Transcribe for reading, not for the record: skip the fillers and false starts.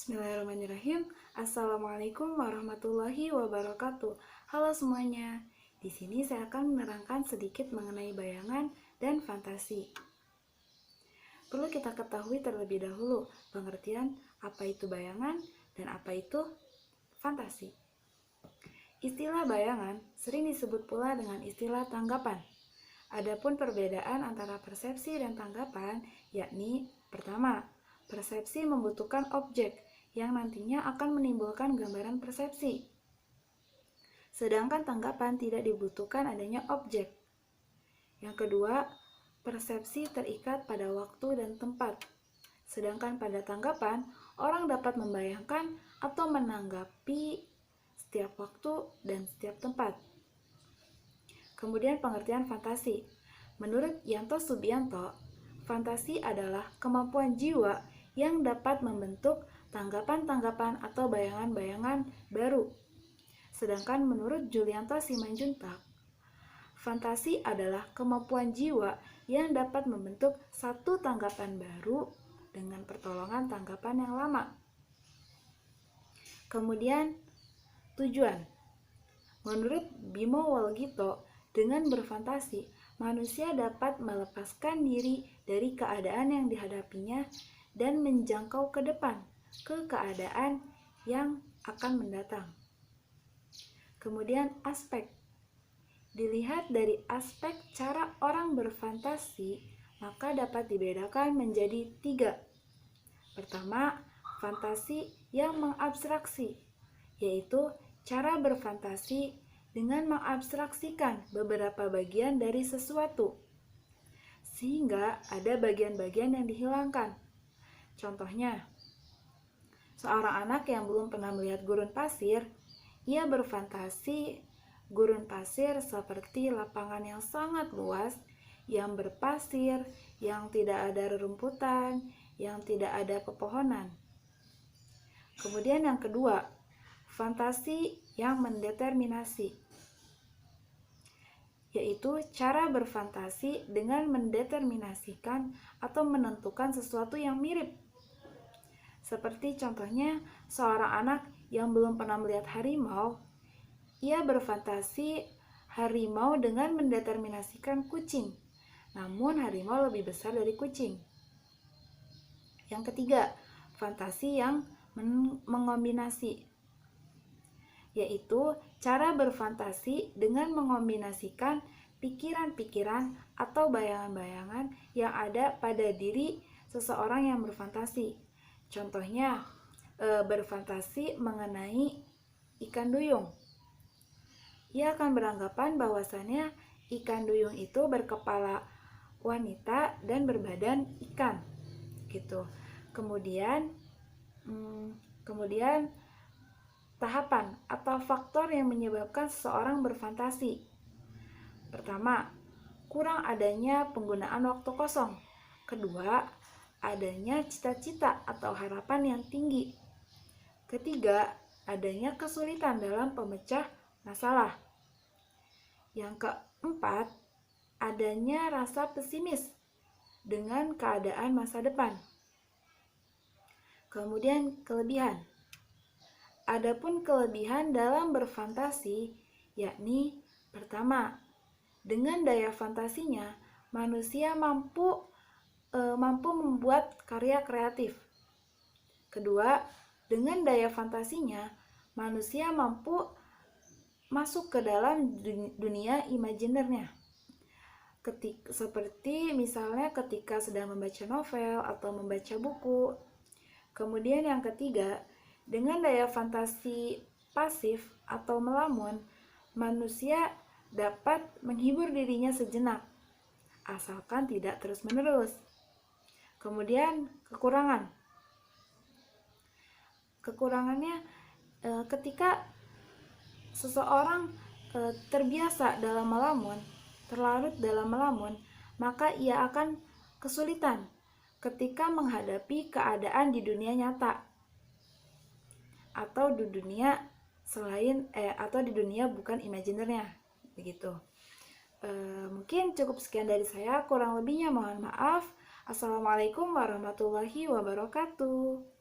Bismillahirrahmanirrahim. Assalamualaikum warahmatullahi wabarakatuh. Halo semuanya. Di sini saya akan menerangkan sedikit mengenai bayangan dan fantasi. Perlu kita ketahui terlebih dahulu pengertian apa itu bayangan dan apa itu fantasi. Istilah bayangan sering disebut pula dengan istilah tanggapan. Adapun perbedaan antara persepsi dan tanggapan, yakni pertama, persepsi membutuhkan objek yang nantinya akan menimbulkan gambaran persepsi. Sedangkan tanggapan tidak dibutuhkan adanya objek. Yang kedua, persepsi terikat pada waktu dan tempat. Sedangkan pada tanggapan, orang dapat membayangkan atau menanggapi setiap waktu dan setiap tempat. Kemudian pengertian fantasi. Menurut Yanto Subianto, fantasi adalah kemampuan jiwa yang dapat membentuk tanggapan-tanggapan atau bayangan-bayangan baru. Sedangkan menurut Julianto Simanjuntak, fantasi adalah kemampuan jiwa yang dapat membentuk satu tanggapan baru dengan pertolongan tanggapan yang lama. Kemudian tujuan. Menurut Bimo Walgito, dengan berfantasi, manusia dapat melepaskan diri dari keadaan yang dihadapinya dan menjangkau ke depan, ke keadaan yang akan mendatang. Kemudian aspek. Dilihat dari aspek cara orang berfantasi, maka dapat dibedakan menjadi 3. Pertama, fantasi yang mengabstraksi, yaitu cara berfantasi dengan mengabstraksikan beberapa bagian dari sesuatu, sehingga ada bagian-bagian yang dihilangkan. Contohnya, seorang anak yang belum pernah melihat gurun pasir, ia berfantasi gurun pasir seperti lapangan yang sangat luas, yang berpasir, yang tidak ada rerumputan, yang tidak ada pepohonan. Kemudian yang kedua, fantasi yang mendeterminasi, yaitu cara berfantasi dengan mendeterminasikan atau menentukan sesuatu yang mirip. Seperti contohnya, seorang anak yang belum pernah melihat harimau, ia berfantasi harimau dengan mendeterminasikan kucing, namun harimau lebih besar dari kucing. Yang ketiga, fantasi yang mengombinasi, yaitu cara berfantasi dengan mengombinasikan pikiran-pikiran atau bayangan-bayangan yang ada pada diri seseorang yang berfantasi. Contohnya, berfantasi mengenai ikan duyung. Ia akan beranggapan bahwasannya ikan duyung itu berkepala wanita dan berbadan ikan, gitu. Kemudian tahapan atau faktor yang menyebabkan seseorang berfantasi. Pertama, kurang adanya penggunaan waktu kosong. Kedua, adanya cita-cita atau harapan yang tinggi. Ketiga, adanya kesulitan dalam pemecah masalah. Yang keempat, adanya rasa pesimis dengan keadaan masa depan. Kemudian kelebihan. Adapun kelebihan dalam berfantasi, yakni pertama, dengan daya fantasinya, manusia mampu membuat karya kreatif. Kedua, dengan daya fantasinya, manusia mampu masuk ke dalam dunia imajinernya. Seperti misalnya ketika sedang membaca novel atau membaca buku. Kemudian yang ketiga, dengan daya fantasi pasif atau melamun, manusia dapat menghibur dirinya sejenak, asalkan tidak terus-menerus. Kemudian kekurangannya ketika seseorang terbiasa dalam melamun, terlarut dalam melamun, maka ia akan kesulitan ketika menghadapi keadaan di dunia nyata atau di dunia atau di dunia bukan imajinernya, begitu. Mungkin cukup sekian dari saya, kurang lebihnya mohon maaf. Assalamualaikum warahmatullahi wabarakatuh.